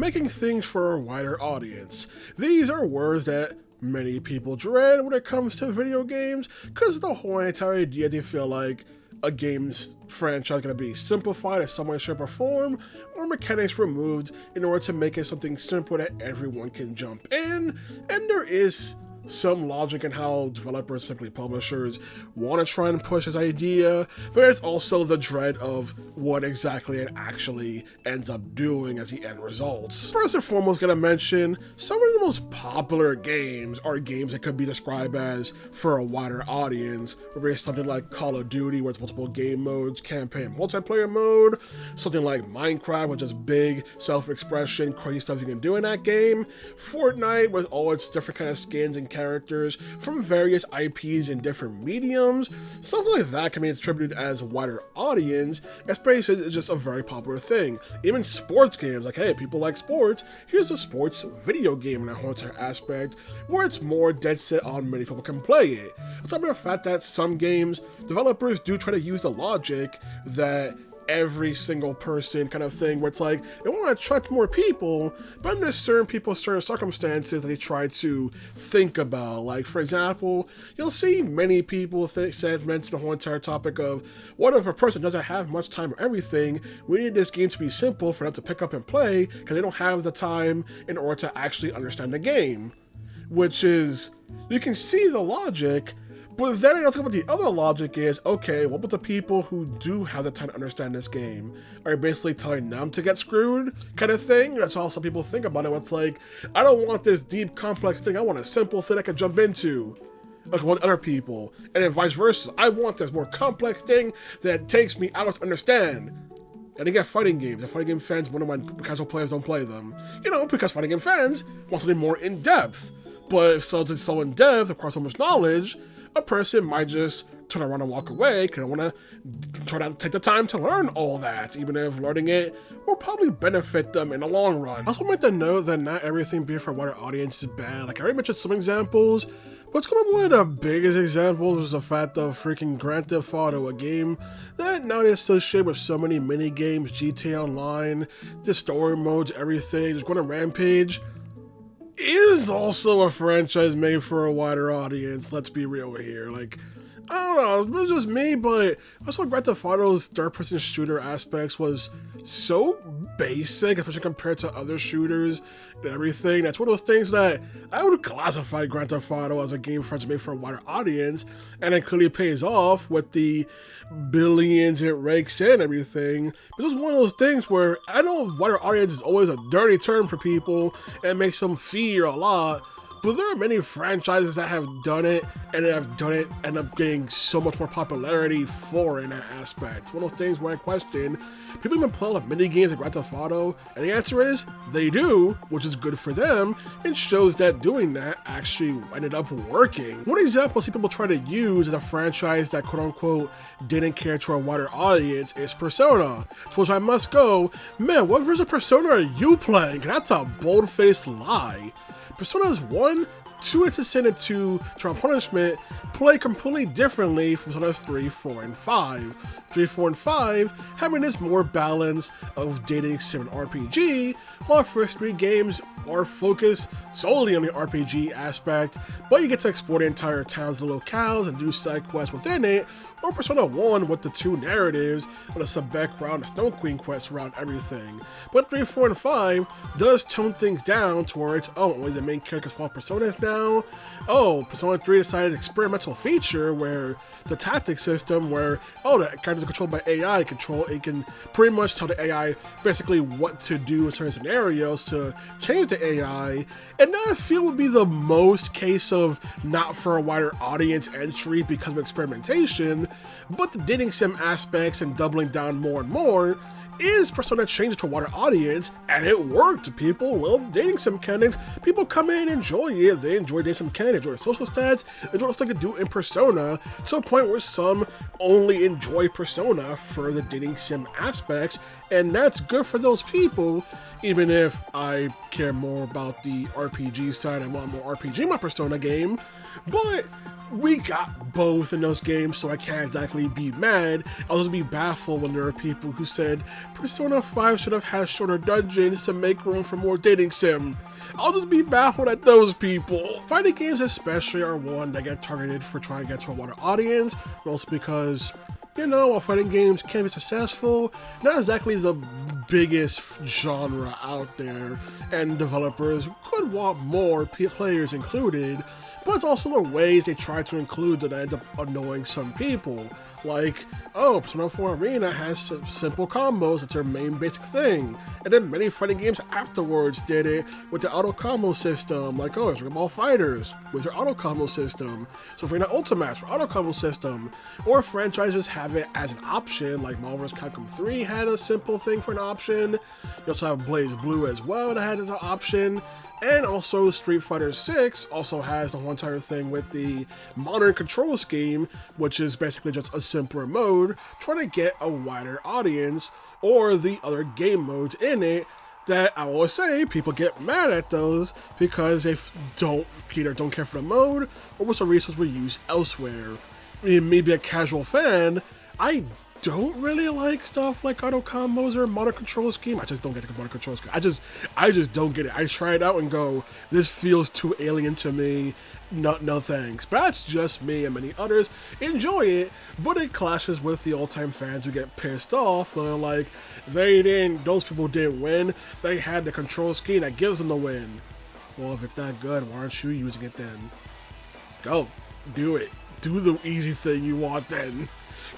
making things for a wider audience. These are words that many people dread when it comes to video games, because the whole entire idea they feel like a game's franchise is going to be simplified in some way, shape, or form, or mechanics removed in order to make it something simple that everyone can jump in, and there is some logic in how developers, particularly publishers, want to try and push this idea, but there's also the dread of what exactly it actually ends up doing as the end results. First and foremost, gonna mention some of the most popular games are games that could be described as for a wider audience, where it's something like Call of Duty, where it's multiple game modes, campaign, multiplayer mode, something like Minecraft, which is big self-expression, crazy stuff you can do in that game, Fortnite, with all its different kind of skins and characters from various IPs in different mediums. Stuff like that can be attributed as a wider audience, especially it's just a very popular thing. Even sports games, like, hey, people like sports, here's a sports video game in that whole entire aspect, where it's more dead set on many people can play it. On top of the fact that some games, developers do try to use the logic that every single person kind of thing, where it's like they want to attract more people, but there's certain people, certain circumstances that they try to think about. Like, for example, you'll see many people mention the whole entire topic of, what if a person doesn't have much time or everything? We need this game to be simple for them to pick up and play because they don't have the time in order to actually understand the game. Which is, you can see the logic, but then another thing about the other logic is, okay, what about the people who do have the time to understand this game? Are you basically telling them to get screwed kind of thing? That's how some people think about it. It's like, I don't want this deep, complex thing. I want a simple thing I can jump into, like with other people. And then vice versa. I want this more complex thing that takes me hours to understand. And they get fighting games. And fighting game fans, one of my casual players don't play them. You know, because fighting game fans want something more in-depth. But if it's so in-depth, across so much knowledge, a person might just turn around and walk away because they want to try to take the time to learn all that, even if learning it will probably benefit them in the long run. I also meant to note that not everything being for a wider audience is bad. Like, I already mentioned some examples, but it's gonna be one of the biggest examples is the fact of freaking Grand Theft Auto, a game that nowadays is associated with so many mini games, GTA Online, the story modes, everything, just going to Rampage. Is also a franchise made for a wider audience, let's be real here. Like, I don't know, it was just me, but also Grand Theft Auto's third-person shooter aspects was so basic, especially compared to other shooters and everything. That's one of those things that I would classify Grand Theft Auto as a game franchise made for a wider audience, and it clearly pays off with the billions it rakes in and everything. But it's one of those things where I know wider audience is always a dirty term for people, and it makes them fear a lot. But there are many franchises that have done it, and end up getting so much more popularity for in that aspect. One of those things where I question, people even play a lot of mini games in Grand Theft Auto, and the answer is they do, which is good for them, and shows that doing that actually ended up working. One example I see people try to use as a franchise that quote-unquote didn't care to a wider audience is Persona, to which I must go, man, what version of Persona are you playing? That's a bold-faced lie. Personas 1, 2 into Sin and 2 Trial Punishment play completely differently from Personas 3, 4, and 5. 3, 4, and 5 having this more balance of dating sim RPG, while the first 3 games are focused solely on the RPG aspect, but you get to explore the entire towns and locales and do side quests within it, or Persona 1 with the 2 narratives, with a sub-background, the Snow Queen quest around everything. But 3, 4, and 5 does tone things down towards, oh, only the main characters called Personas now? Oh, Persona 3 decided an experimental feature where the tactic system where, oh, the characters are controlled by AI, it can pretty much tell the AI basically what to do in certain scenarios to change the AI, and that I feel would be the most case of not for a wider audience entry because of experimentation, but the dating sim aspects and doubling down more and more is Persona changed to a wider audience, and it worked. People love dating sim mechanics. People come in and enjoy it. They enjoy dating sim mechanics, enjoy social stats, enjoy what they can do in Persona, to a point where some only enjoy Persona for the dating sim aspects, and that's good for those people, even if I care more about the RPG side and want more RPG in my Persona game. But we got both in those games, so I can't exactly be mad. I'll just be baffled when there are people who said Persona 5 should have had shorter dungeons to make room for more dating sim. I'll just be baffled at those people. Fighting games especially are one that get targeted for trying to get to a wider audience, mostly because, you know, while fighting games can be successful, not exactly the biggest genre out there, and developers could want more players included, but it's also the ways they try to include that end up annoying some people. Like, oh, Persona 4 Arena has simple combos, that's their main basic thing. And then many fighting games afterwards did it with the auto combo system, like, oh, Dragon Ball Fighters with their auto combo system. So Arena Ultimates for auto combo system. Or franchises have it as an option, like Marvel vs. Capcom 3 had a simple thing for an option. You also have Blaze Blue as well that had as an option. And also Street Fighter 6 also has the whole entire thing with the modern control scheme, which is basically just a simpler mode, trying to get a wider audience, or the other game modes in it that I always say people get mad at those because they either don't care for the mode or what's a resource we use elsewhere. I mean, maybe a casual fan, I don't really like stuff like auto combos or modern control scheme. I just don't get the modern control scheme. I just don't get it. I try it out and go, this feels too alien to me. No thanks. But that's just me, and many others enjoy it, but it clashes with the all-time fans who get pissed off. They're like, those people didn't win. They had the control scheme that gives them the win. Well, if it's that good, why aren't you using it then? Go, do it. Do the easy thing you want then.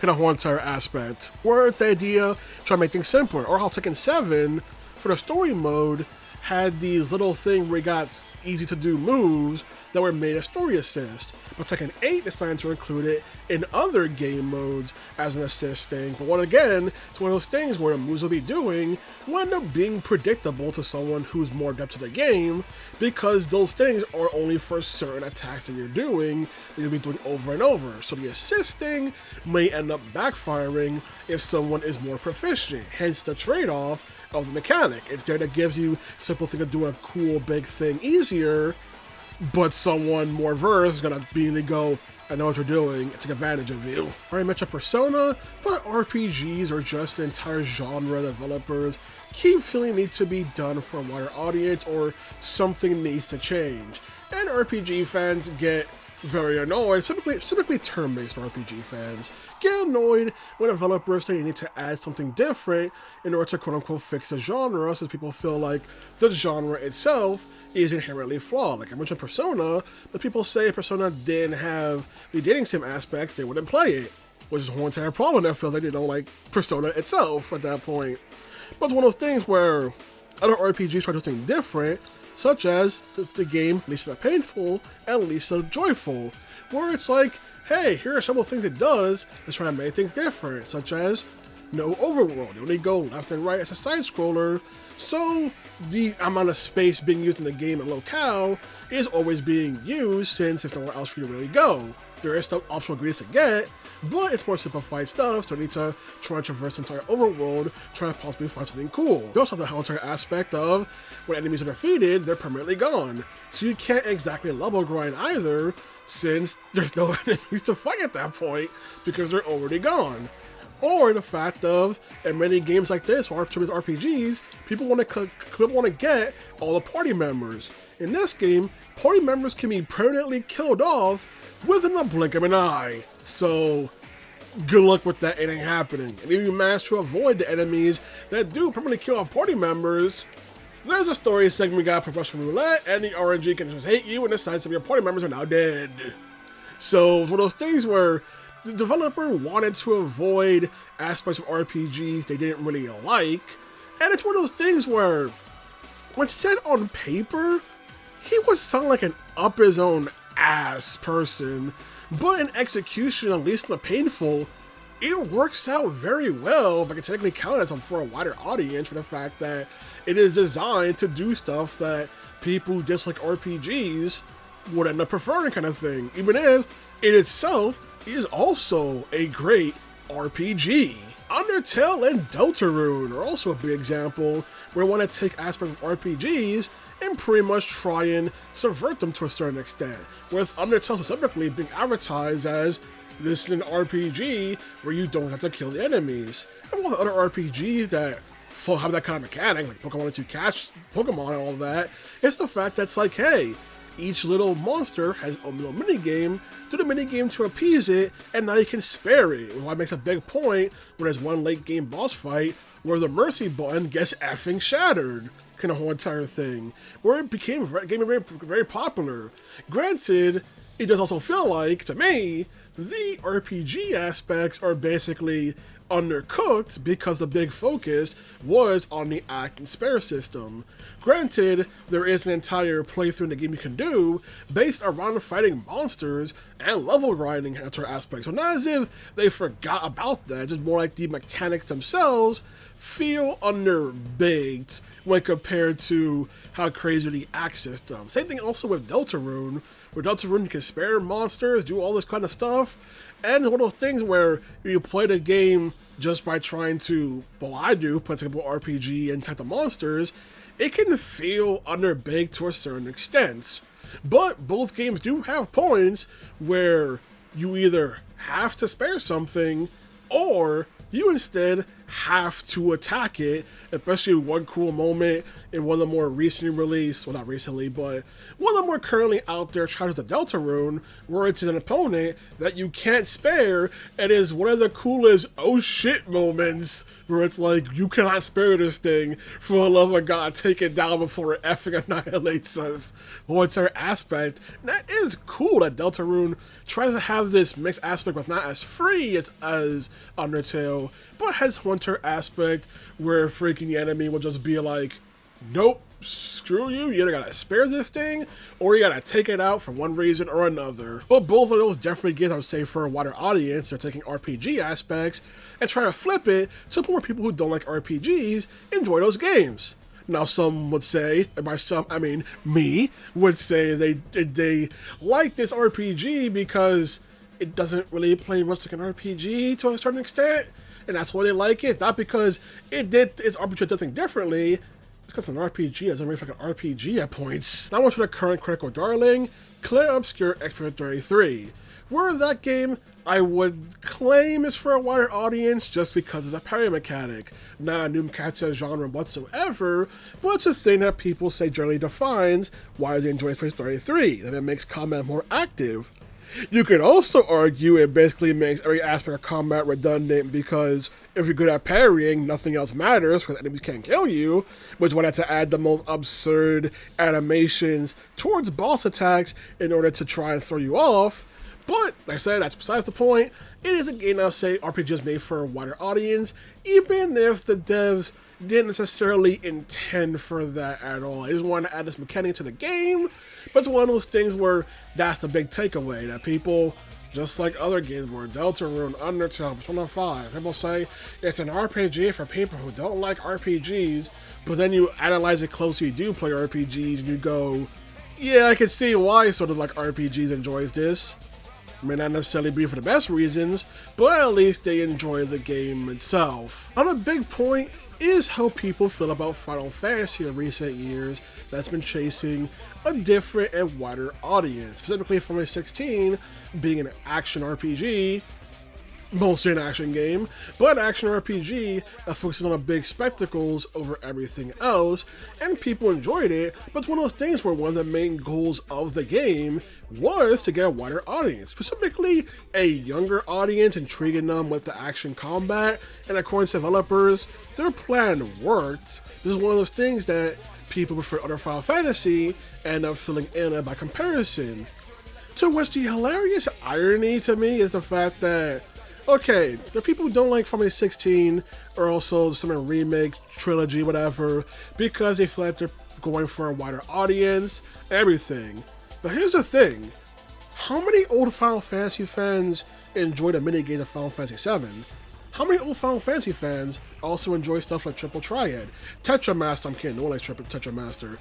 In a whole entire aspect. Where it's the idea, try to make things simpler. Or how Tekken 7, for the story mode, had these little thing where you got easy to do moves that were made as story assist. But Tekken 8 decided to include it in other game modes as an assist thing. But once again, it's one of those things where the moves will be doing will end up being predictable to someone who's more adept to the game, because those things are only for certain attacks that you're doing, that you'll be doing over and over. So the assist thing may end up backfiring if someone is more proficient, hence the trade-off of the mechanic. It's there that gives you a simple thing of doing a cool big thing easier, but someone more versed is gonna immediately go, I know what you're doing, and take advantage of you. I already mentioned Persona, but RPGs are just an entire genre developers keep feeling need to be done for a wider audience, or something needs to change. And RPG fans get very annoyed, specifically turn-based RPG fans, get annoyed when developers say you need to add something different in order to quote-unquote fix the genre, since people feel like the genre itself is inherently flawed. Like I mentioned Persona, but people say Persona didn't have the dating sim aspects, they wouldn't play it, which is a whole entire problem that feels like they don't like Persona itself at that point. But it's one of those things where other RPGs try to do something different, such as the game Lisa the Painful and Lisa Joyful, where it's like, hey, here are some of the things it does, it's trying to make things different, such as no overworld, you only go left and right as a side-scroller, so the amount of space being used in the game and locale is always being used since there's nowhere else for you to really go. There is still optional ingredients to get, but it's more simplified stuff, so you need to try and traverse the entire overworld, trying to possibly find something cool. You also have the whole entire aspect of when enemies are defeated, they're permanently gone. So you can't exactly level grind either, since there's no enemies to fight at that point, because they're already gone. Or the fact of, in many games like this, or RPGs, people want to get all the party members. In this game, party members can be permanently killed off within the blink of an eye. So, good luck with that, it ain't happening. And if you manage to avoid the enemies that do permanently kill off party members, there's a story segment we got for Russian Roulette, and the RNG can just hate you and decide some of your party members are now dead. So, for those things where the developer wanted to avoid aspects of RPGs they didn't really like, and it's one of those things where, when said on paper, he would sound like an up his own ass person, but in execution, at least in the Painful, it works out very well. If I can technically count it as for a wider audience, for the fact that it is designed to do stuff that people who dislike RPGs would end up preferring, kind of thing, even if it itself is also a great RPG. Undertale and Deltarune are also a big example where we want to take aspects of RPGs and pretty much try and subvert them to a certain extent, with Undertale specifically being advertised as this is an RPG where you don't have to kill the enemies. And with other RPGs that have that kind of mechanic, like Pokemon lets you catch Pokemon and all that, it's the fact that it's like, hey, each little monster has a little minigame, do the minigame to appease it, and now you can spare it. Well, that makes a big point when there's one late game boss fight where the mercy button gets effing shattered. Kind of whole entire thing, where it became very, very popular. Granted, it does also feel like, to me, the RPG aspects are basically undercooked because the big focus was on the act and spare system. Granted, there is an entire playthrough in the game you can do based around fighting monsters and level grinding aspects. So not as if they forgot about that, just more like the mechanics themselves feel underbaked when compared to how crazy the act system. Same thing also with Deltarune, where Deltarune you can spare monsters, do all this kind of stuff, and it's one of those things where you play the game just by trying to, well, I do, play a simple RPG and type of monsters, it can feel underbaked to a certain extent. But both games do have points where you either have to spare something or you instead have to attack it, especially one cool moment in one of the more recently released, well not recently, but one of the more currently out there titles of Deltarune, where it's an opponent that you can't spare, and is one of the coolest oh shit moments, where it's like, you cannot spare this thing, for the love of God, take it down before it effing annihilates us. Whole entire aspect. And that is cool that Deltarune tries to have this mixed aspect with not as free as Undertale, but has Hunter aspect where freaking the enemy will just be like, nope, screw you, you either gotta spare this thing or you gotta take it out for one reason or another. But both of those definitely gives, I would say, for a wider audience, they're taking RPG aspects and trying to flip it so more people who don't like RPGs enjoy those games. Now some would say, and by some I mean me, would say they like this RPG because it doesn't really play much like an RPG to a certain extent, and that's why they like it. Not because it did its RPG does things differently, it's because an RPG doesn't really feel like an RPG at points. Now on to the current critical darling, Clair Obscure Expert 33, where that game I would claim is for a wider audience just because of the parry mechanic. Not a new Yakuza genre whatsoever, but it's a thing that people say generally defines why they enjoy Space 33, that it makes combat more active. You can also argue it basically makes every aspect of combat redundant because if you're good at parrying, nothing else matters because enemies can't kill you, which would have to add the most absurd animations towards boss attacks in order to try and throw you off. But, like I said, that's besides the point. It is a game I'll say RPG is made for a wider audience, even if the devs didn't necessarily intend for that at all. I just wanted to add this mechanic to the game, but it's one of those things where that's the big takeaway, that people, just like other games where Deltarune, Undertale, Persona 5, people say it's an RPG for people who don't like RPGs, but then you analyze it closely, you do play RPGs, and you go, yeah, I can see why sort of like RPGs enjoys this. May not necessarily be for the best reasons, but at least they enjoy the game itself. Another big point is how people feel about Final Fantasy in recent years that's been chasing a different and wider audience, specifically Final Fantasy 16 being an action RPG, mostly an action game, but action RPG that focuses on the big spectacles over everything else, and people enjoyed it, but it's one of those things where one of the main goals of the game was to get a wider audience, specifically a younger audience, intriguing them with the action combat, and according to developers, their plan worked. This is one of those things that people prefer other Final Fantasy end up filling in by comparison. To which the hilarious irony to me is the fact that, okay, the people who don't like Final Fantasy 16 are also some remake, trilogy, whatever, because they feel like they're going for a wider audience, everything. But here's the thing, how many old Final Fantasy fans enjoy the minigames of Final Fantasy 7? How many old Final Fantasy fans also enjoy stuff like Triple Triad, Tetra Master, I'm kidding, no one likes Tetra Master,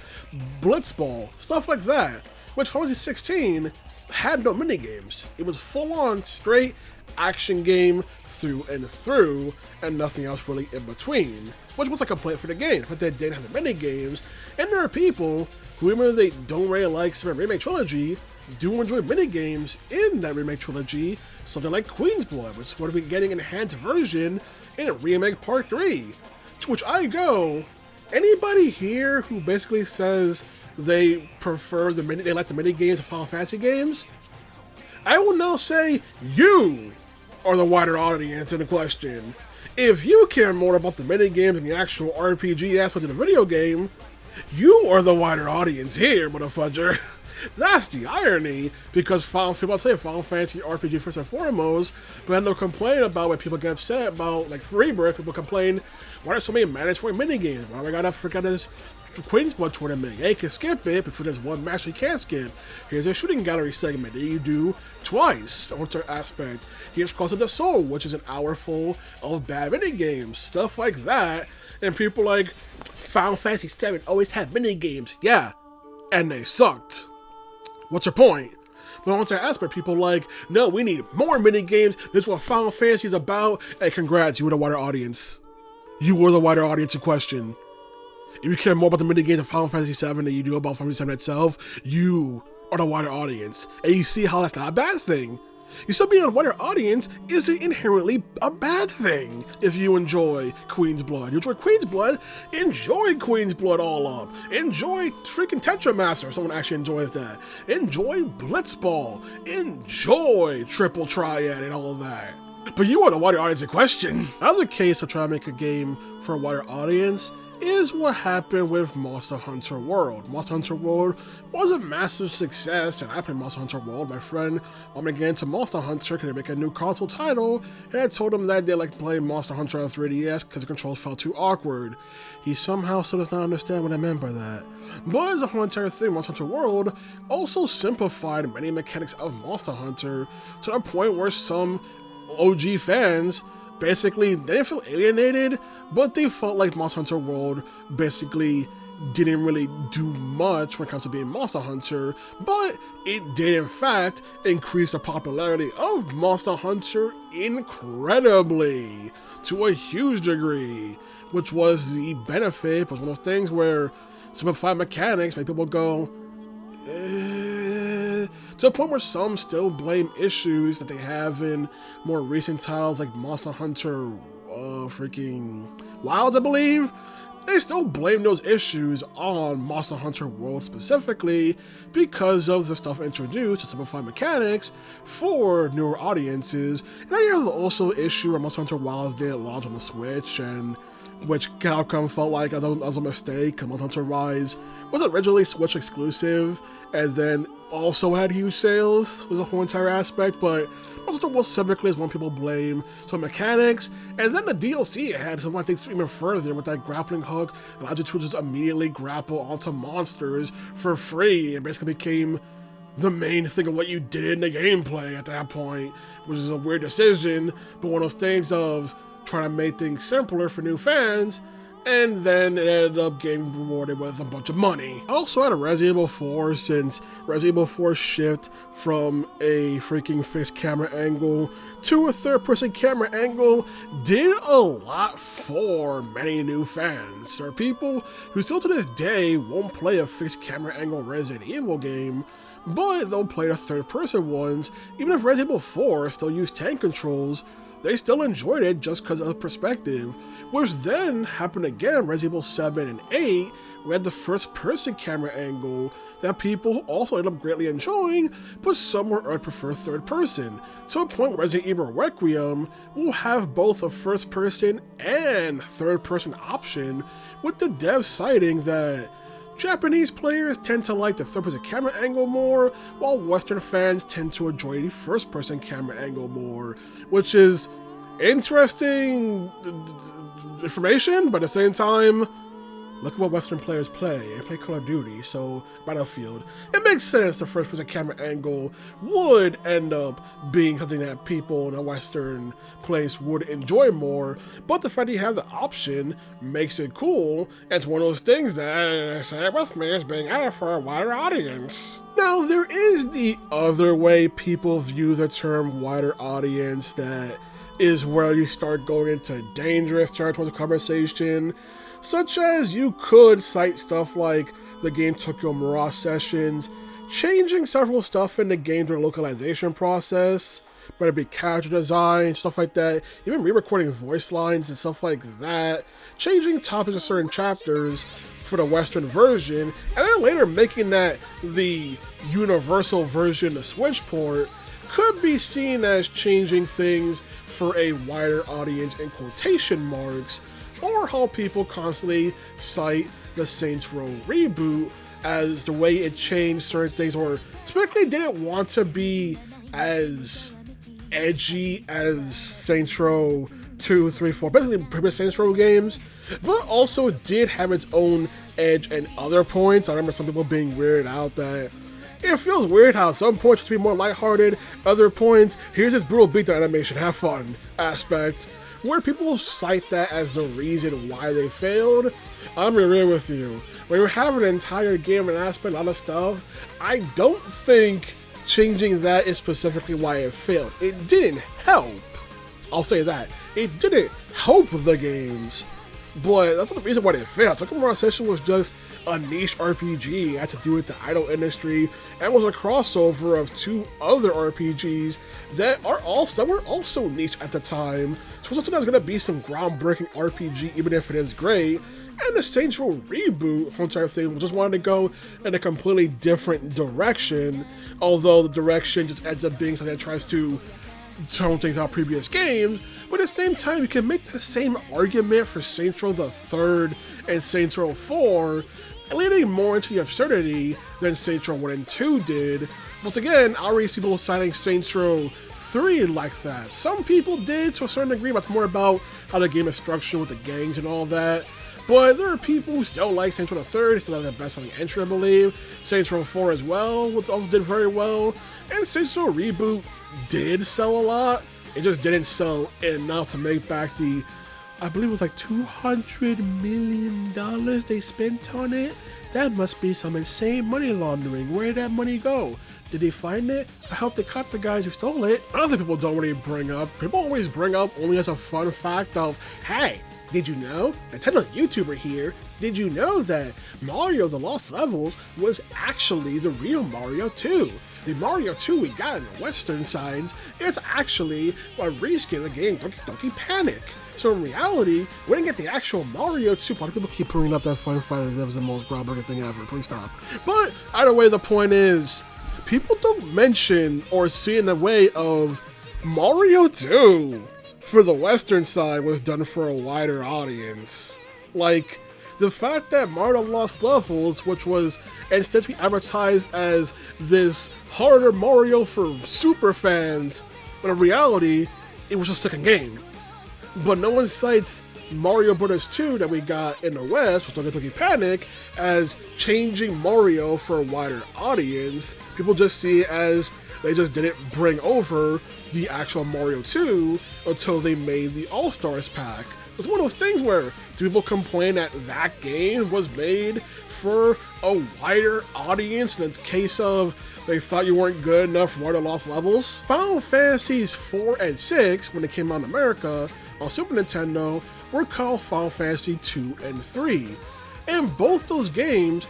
Blitzball, stuff like that, which Final Fantasy 16 had no minigames. It was full-on, straight action game, through and through, and nothing else really in between, which was a complaint for the game, but they didn't have the mini games. And there are people who, even though they don't really like some Remake Trilogy, do enjoy mini games in that Remake Trilogy, something like Queen's Blood, which is what we're getting an enhanced version in Remake Part 3. To which I go, anybody here who basically says they prefer they like the mini games of Final Fantasy games? I will now say you are the wider audience in the question. If you care more about the mini games and the actual RPG aspect of the video game, you are the wider audience here, motherfudger. That's the irony, because Final Fantasy RPG first and foremost, but then they'll complain about when people get upset about, like Rebirth, people complain, why are there so many mandatory minigames? Why do I gotta forget this Queen's Blood tournament? Yeah, you can skip it, but for there's one match you can't skip. Here's a shooting gallery segment that you do twice, on certain aspect. Here's Cross of the Soul, which is an hour full of bad minigames, stuff like that. And people like, Final Fantasy VII always had minigames. Yeah, and they sucked. What's your point? But on that aspect, people like, no, we need more minigames. This is what Final Fantasy is about. Hey, congrats, you were the wider audience. You were the wider audience in question. If you care more about the minigames of Final Fantasy VII than you do about Final Fantasy VII itself, you are the wider audience. And you see how that's not a bad thing. You still being a wider audience isn't inherently a bad thing. If you enjoy Queen's Blood, you enjoy Queen's Blood, enjoy Queen's Blood all up. Enjoy freaking Tetramaster, someone actually enjoys that. Enjoy Blitzball. Enjoy Triple Triad and all of that. But you are the wider audience in question. Another case of trying to make a game for a wider audience is what happened with Monster Hunter World. Monster Hunter World was a massive success, and I played Monster Hunter World. My friend wanted me to get into Monster Hunter because they make a new console title, and I told him that they like playing Monster Hunter on 3DS because the controls felt too awkward. He somehow still does not understand what I meant by that. But as a whole entire thing, Monster Hunter World also simplified many mechanics of Monster Hunter to a point where some OG fans basically, they didn't feel alienated, but they felt like Monster Hunter World basically didn't really do much when it comes to being Monster Hunter, but it did in fact increase the popularity of Monster Hunter incredibly, to a huge degree, which was the benefit. It was one of those things where simplified mechanics make people go, to a point where some still blame issues that they have in more recent titles like Monster Hunter freaking Wilds, I believe. They still blame those issues on Monster Hunter World specifically because of the stuff introduced to simplify mechanics for newer audiences. And I hear also the issue where Monster Hunter Wilds didn't launch on the Switch, and which Capcom felt like as a mistake. Monster Hunter Rise was originally Switch exclusive, and then also had huge sales, was a whole entire aspect, but Monster Hunter World specifically is one people blame. So mechanics, and then the DLC had some, I think, even further with that grappling hook, allowed you to just immediately grapple onto monsters for free, and basically became the main thing of what you did in the gameplay at that point, which is a weird decision, but one of those things of trying to make things simpler for new fans, and then it ended up getting rewarded with a bunch of money. I also had a Resident Evil 4, since Resident Evil 4 shift from a freaking fixed camera angle to a third-person camera angle did a lot for many new fans. There are people who still to this day won't play a fixed camera angle Resident Evil game, but they'll play the third-person ones. Even if Resident Evil 4 still used tank controls, they still enjoyed it just because of perspective, which then happened again Resident Evil 7 and 8, we had the first-person camera angle that people also ended up greatly enjoying, but some would prefer third-person, to a point where Resident Evil Requiem will have both a first-person and third-person option, with the devs citing that Japanese players tend to like the third-person camera angle more, while Western fans tend to enjoy the first-person camera angle more, which is interesting information, but at the same time, look at what Western players play. They play Call of Duty, so Battlefield. It makes sense the first-person camera angle would end up being something that people in a Western place would enjoy more, but the fact that you have the option makes it cool, and it's one of those things that, say it with me, is being added for a wider audience. Now, there is the other way people view the term wider audience that is where you start going into dangerous territory of conversation, such as you could cite stuff like the game Tokyo Mirage Sessions, changing several stuff in the game during the localization process, whether it be character design, stuff like that, even re-recording voice lines and stuff like that, changing topics of certain chapters for the Western version, and then later making that the universal version, the Switch port, could be seen as changing things for a wider audience in quotation marks, or how people constantly cite the Saints Row reboot as the way it changed certain things, or specifically didn't want to be as edgy as Saints Row 2, 3, 4, basically previous Saints Row games, but also did have its own edge and other points. I remember some people being weirded out that it feels weird how some points should be more lighthearted, other points, here's this brutal beatdown animation, have fun aspect, where people cite that as the reason why they failed. I'm gonna be real with you. When you have an entire game and aspect, a lot of stuff, I don't think changing that is specifically why it failed. It didn't help. I'll say that. It didn't help the games, but that's not the reason why it failed. Tokyo Mirage Session was just a niche RPG. It had to do with the idol industry, and was a crossover of two other RPGs that were also niche at the time. So it was going to be some groundbreaking RPG, even if it is great. And the Saints Row reboot, whole entire thing, just wanted to go in a completely different direction, although the direction just ends up being something that tries to tone things out previous games. But at the same time, you can make the same argument for Saints Row the Third and Saints Row 4, leading more into the absurdity than Saints Row 1 and 2 did. Once again, I already see people citing Saints Row 3 like that. Some people did to a certain degree, but it's more about how the game is structured with the gangs and all that. But there are people who still like Saints Row the Third, still have the best-selling entry, I believe. Saints Row 4 as well, which also did very well. And Saints Row Reboot did sell a lot. It just didn't sell enough to make back the, I believe it was like $200 million they spent on it. That must be some insane money laundering. Where did that money go? Did they find it? I hope they caught the guys who stole it. Other people don't really bring up. People always bring up only as a fun fact of, hey, did you know? Nintendo YouTuber here. Did you know that Mario The Lost Levels was actually the real Mario 2? The Mario 2 we got in the Western sides, it's actually a reskin of the game Donkey Panic. So in reality, we didn't get the actual Mario 2. A lot of people keep bringing up that fun fight as if it's the most groundbreaking thing ever. Please stop. But either way, the point is, people don't mention or see in the way of Mario 2 for the Western side was done for a wider audience. Like, the fact that Mario Lost Levels, which was instead to be advertised as this harder Mario for super fans, but in reality, it was just a second game. But no one cites Mario Bros. 2 that we got in the West, which was Donkey Panic, as changing Mario for a wider audience. People just see it as they just didn't bring over the actual Mario 2 until they made the All-Stars pack. It's one of those things where do people complain that that game was made for a wider audience in the case of they thought you weren't good enough for Mario Lost Levels? Final Fantasies 4 and 6, when they came out in America on Super Nintendo, were called Final Fantasy 2 and 3. And both those games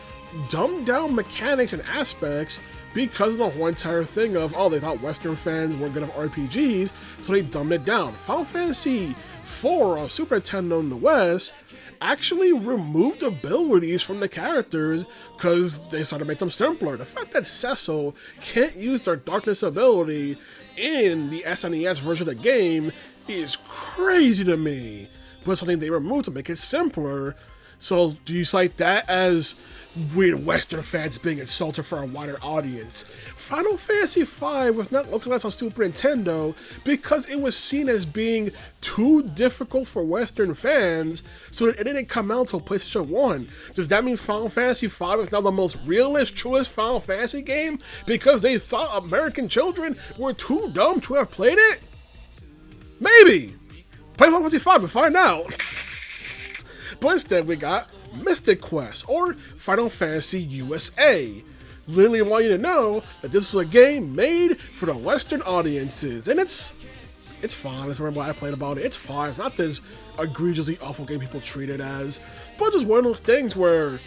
dumbed down mechanics and aspects because of the whole entire thing of, oh, they thought Western fans weren't good enough RPGs, so they dumbed it down. Final Fantasy 4 on Super Nintendo in the West actually removed abilities from the characters because they started to make them simpler. The fact that Cecil can't use their darkness ability in the SNES version of the game is crazy to me, but it's something they removed to make it simpler. So do you cite that as weird Western fans being insulted for a wider audience? Final Fantasy V was not localized on Super Nintendo because it was seen as being too difficult for Western fans, so it didn't come out until PlayStation 1. Does that mean Final Fantasy V is now the most realist, truest Final Fantasy game because they thought American children were too dumb to have played it? Maybe. Play Final Fantasy V and find out. But instead we got Mystic Quest, or Final Fantasy USA. Literally want you to know that this was a game made for the Western audiences, and it's It's fine. That's what I played about it. It's fine. It's not this egregiously awful game people treat it as. But just one of those things where,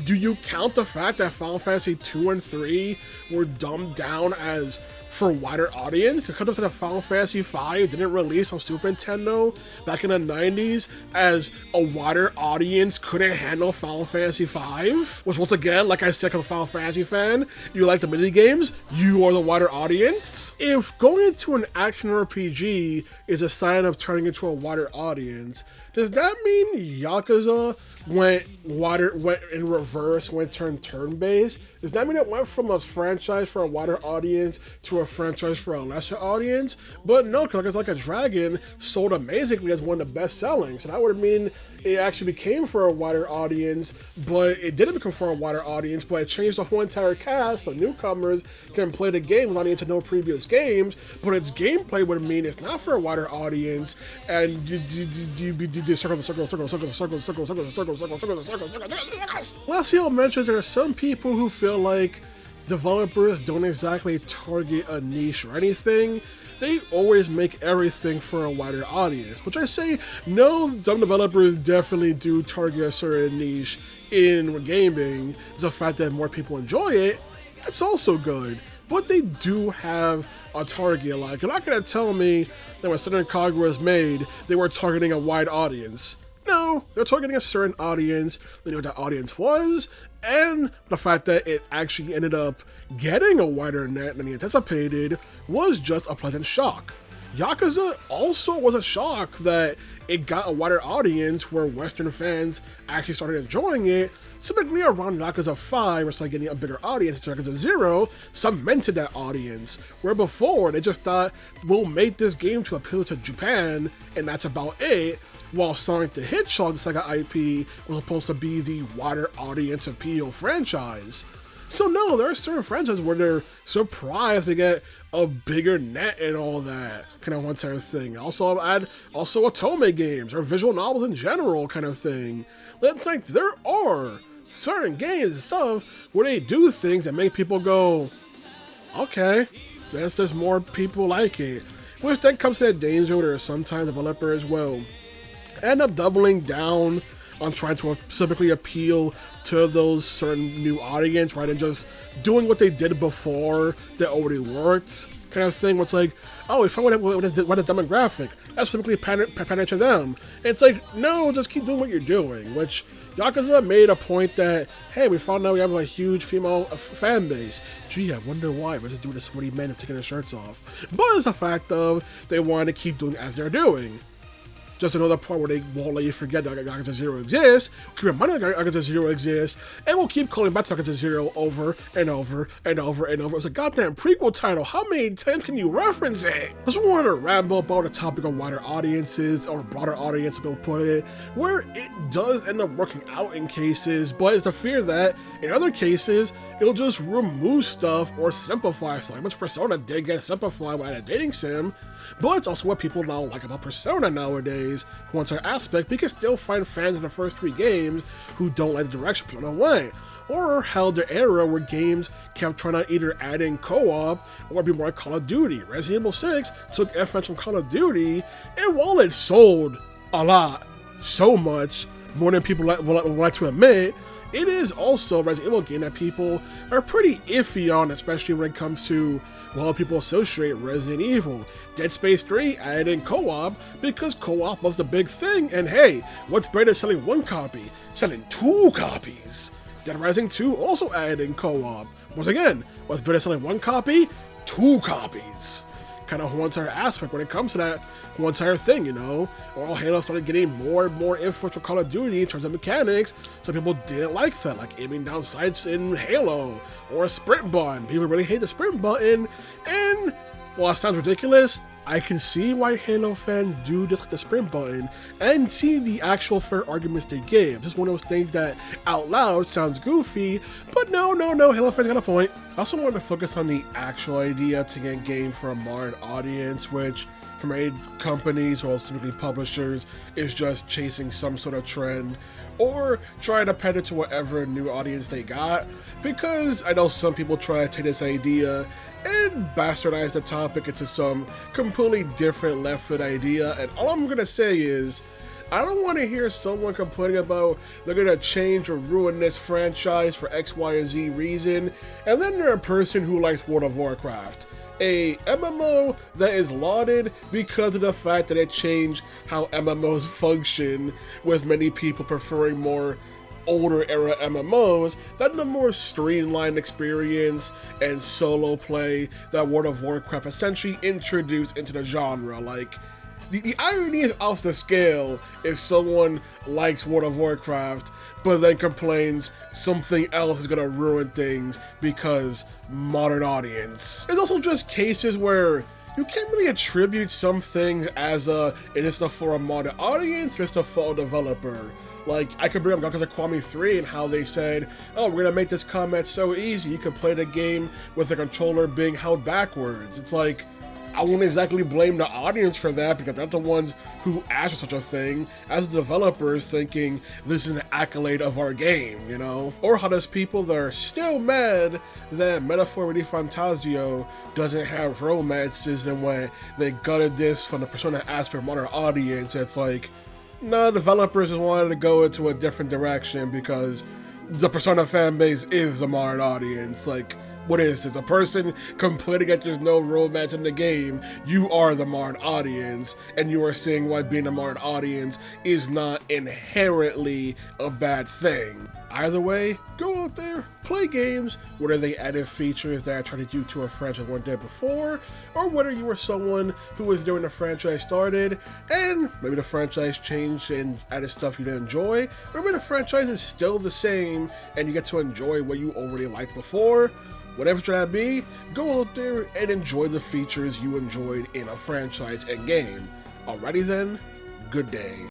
do you count the fact that Final Fantasy 2 and 3 were dumbed down as for a wider audience? Because of that Final Fantasy 5 didn't release on Super Nintendo back in the 90s as a wider audience couldn't handle Final Fantasy 5? Which once again, like I said, because I'm a Final Fantasy fan, you like the mini games, you are the wider audience. If going into an action RPG is a sign of turning into a wider audience, does that mean Yakuza went in reverse, went turn-based? Does that mean it went from a franchise for a wider audience to a franchise for a lesser audience? But no, because it's like a Dragon sold amazingly as one of the best selling. So that would mean it actually became for a wider audience, but it didn't become for a wider audience, but it changed the whole entire cast so newcomers can play the game without needing to know previous games, but its gameplay would mean it's not for a wider audience, and you circle. Lacio mentions there are some people who feel like developers don't exactly target a niche or anything. They always make everything for a wider audience, which I say, no, some developers definitely do target a certain niche in gaming. It's the fact that more people enjoy it, it's also good. But they do have a target. Like, you're not going to tell me that when Southern Cog was made, they were targeting a wide audience. No, they're targeting a certain audience. They knew what that audience was, and the fact that it actually ended up getting a wider net than he anticipated was just a pleasant shock. Yakuza also was a shock that it got a wider audience where Western fans actually started enjoying it. Typically around Yakuza 5, we're starting getting a bigger audience. Yakuza 0 cemented that audience, where before they just thought, we'll make this game to appeal to Japan, and that's about it. While Sonic the Hedgehog, the Sega IP, was supposed to be the wider audience appeal franchise. So no, there are certain franchises where they're surprised to get a bigger net and all that kind of one entire thing. Also, add Otome games or visual novels in general kind of thing. It's like there are certain games and stuff where they do things that make people go, okay, there's more people like it. Which then comes to the danger where sometimes developers will end up doubling down on trying to specifically appeal to those certain new audience rather than just doing what they did before that already worked kind of thing. Where it's like, oh, we found what is demographic, that's specifically pandering to them. And it's like, no, just keep doing what you're doing. Which Yakuza made a point that, hey, we found out we have a huge female fan base. Gee, I wonder why. We're just doing the sweaty men and taking their shirts off. But it's the fact of they want to keep doing as they're doing. Just another part where they won't let you forget that Yakuza 0 exists, keep reminding that Yakuza 0 exists, and we'll keep calling back to Yakuza 0 over and over and over and over. It's a goddamn prequel title. How many times can you reference it? I just wanted to ramble about the topic of wider audiences, or broader audience, people put it, where it does end up working out in cases, but it's the fear that in other cases, it'll just remove stuff or simplify stuff. Which Persona did get simplified by a dating sim, but it's also what people now like about Persona nowadays. Once our aspect, we can still find fans of the first 3 games who don't like the direction Persona went, or held the era where games kept trying to either add in co-op or be more like Call of Duty. Resident Evil 6 took influence from Call of Duty, and while it sold a lot, so much, more than people would like to admit, it is also a Resident Evil game that people are pretty iffy on, especially when it comes to, well, people associate Resident Evil. Dead Space 3 added in co-op because co-op was the big thing, and hey, what's better than selling 1 copy? Selling 2 copies! Dead Rising 2 also added in co-op. Once again, what's better than selling 1 copy? 2 copies! Kind of whole entire aspect when it comes to that whole entire thing, you know? Or Halo started getting more and more influence from Call of Duty in terms of mechanics. Some people didn't like that, like aiming down sights in Halo, or a sprint button. People really hate the sprint button, and while it sounds ridiculous, I can see why Halo fans do dislike the sprint button, and see the actual fair arguments they give. Just one of those things that out loud sounds goofy, but no, Halo fans got a point. I also want to focus on the actual idea to get game for a modern audience, which for many companies, or specifically publishers, is just chasing some sort of trend, or trying to pander to whatever new audience they got. Because I know some people try to take this idea and bastardize the topic into some completely different left field idea. And all I'm gonna say is, I don't want to hear someone complaining about they're going to change or ruin this franchise for X, Y, or Z reason, and then they're a person who likes World of Warcraft, a MMO that is lauded because of the fact that it changed how MMOs function, with many people preferring more older era MMOs than the more streamlined experience and solo play that World of Warcraft essentially introduced into the genre. Like, the irony is off the scale if someone likes World of Warcraft but then complains something else is gonna ruin things because modern audience. There's also just cases where you can't really attribute some things as is this stuff for a modern audience or is this stuff for a developer. Like, I could bring up Yakuza Kiwami 3 and how they said, oh, we're gonna make this combat so easy you can play the game with the controller being held backwards. It's like, I won't exactly blame the audience for that because they're the ones who asked for such a thing, as the developers thinking this is an accolade of our game, you know? Or how there's people that are still mad that Metaphor ReFantazio doesn't have romances, and when they gutted this from the Persona aspect modern audience, it's like, no, developers just wanted to go into a different direction because the Persona fanbase is the modern audience. Like, what is this? A person complaining that there's no romance in the game? You are the modern audience, and you are seeing why being a modern audience is not inherently a bad thing. Either way, go out there, play games, whether they added features that attracted you to a franchise one day before, or whether you were someone who was there when the franchise started, and maybe the franchise changed and added stuff you didn't enjoy, or maybe the franchise is still the same and you get to enjoy what you already liked before. Whatever it's gonna be, go out there and enjoy the features you enjoyed in a franchise and game. Alrighty then, good day.